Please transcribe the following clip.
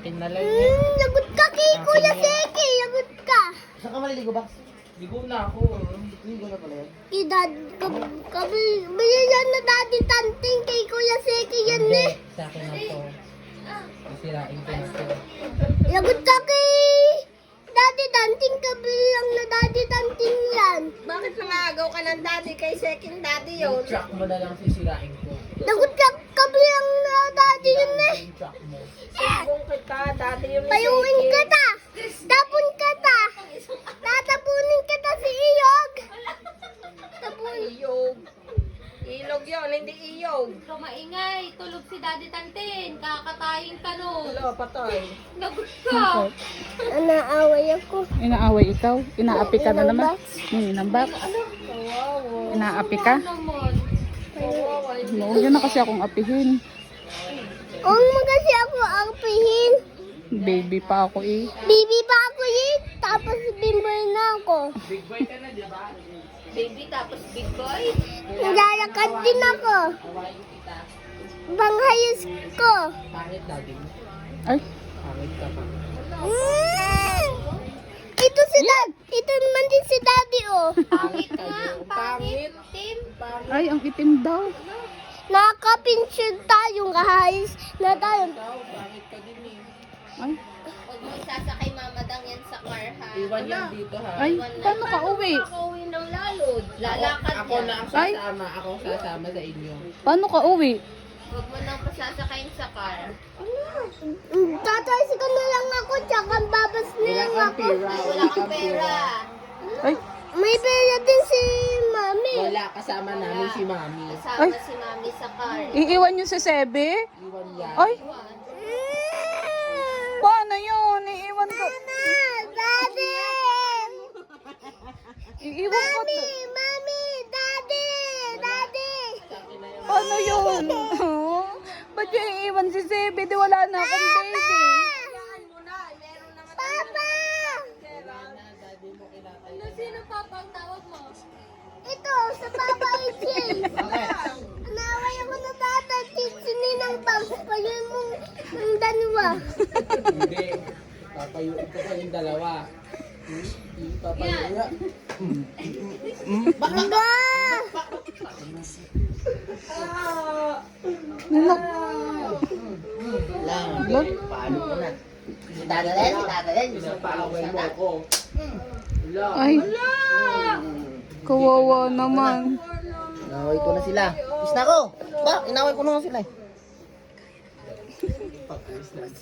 Akin na lang yan. Lagot ka kay Kuya Seki. Lagot ka. Saan ka maliligo ba? Ligo na ako. Ligo na pala yan. Kay Dad, yan na Daddy Tanting kay Kuya Seki yan Hindi, eh. sa akin na to. Sisirain ko na to. Lagot ka kay Daddy Tanting. Kabilang na Daddy Tanting yan. Bakit nangagaw ka ng daddy kay second daddy yun? Yung truck mo na lang sisirain ko. Lagot ka kabilang na Daddy yun eh. Yung truck mo. Sumbong kita, daddy yung Payuin ka ta. Tapon ka ta. Tatapunin ka ta si Iyog. Tapon. Iyog. Ilog yun, hindi iyog. Ikaw maingay, tulog si Daddy Tantin, kakatayin ka nun. Wala, patay. Lagot ka. Naaway ako. Inaaway ikaw? Inaapi ka na naman? Inambak? Kawawa. Inaapi ka? Naman. Kawawa. Huwag yun na kasi akong apihin. Huwag mo kasi ako arpihin. Baby pa ako eh. Bibi pa ako eh. Tapos bimboy na ako. Big boy ka na, di ba? Baby tapos big boy. Naglalakad din ako. Hawaii kita. Banghayos ko. Pangit daddy mo. Ay, Pangit ka pa. Ito si Dad. Ito naman din si Daddy oh. Pangit nga, Pangit. Tim. ay, ang itim daw. Nakaka-pension tayong kahayos na tayo. Pangit ka din eh. Ay, Huwag mo isasakay mamadang yan sa car ha. Iwan yan dito ha. ay, paano ka uwi? Makauwi ng lalod. Lalakad Ako yan. na ang Ay. sasama. Ako ang sasama sa inyo. Paano ka uwi? Huwag mo nang pasasakayin sa car. Tatayos ko na lang ako, tsaka babas na Wala lang kang ako. pera. Wala kang pera. Ay, May pera din si Mami. Wala kasama namin si mami. Kasama Ay. si mami sa car. iiwan niyo si Sebe? Iwan yan. Ay, Iwan. paano yun? Iiwan ko. Daddy! Iiwan ko. Mami! Daddy! Daddy! Paano yun? Ba't yung iiwan si Sebe? Di wala na akong baby. Papa! Ano, sino papa ang tawag mo? Ito, sa Papa Ejay. Naway ako na tatay. Sininang bangs pa yun mong ng dalawa. Hindi. Papayuin ko pa yung dalawa. Papayuin. Baka! Nilak. Lang. Lord? Paano ko na? Si Dadalen, si Dadalen. Pinapaaway mo ako. Wala. Ay, kawawa naman. Inaway ko na sila. Is na ako. Ba, inaway ko na nga sila eh.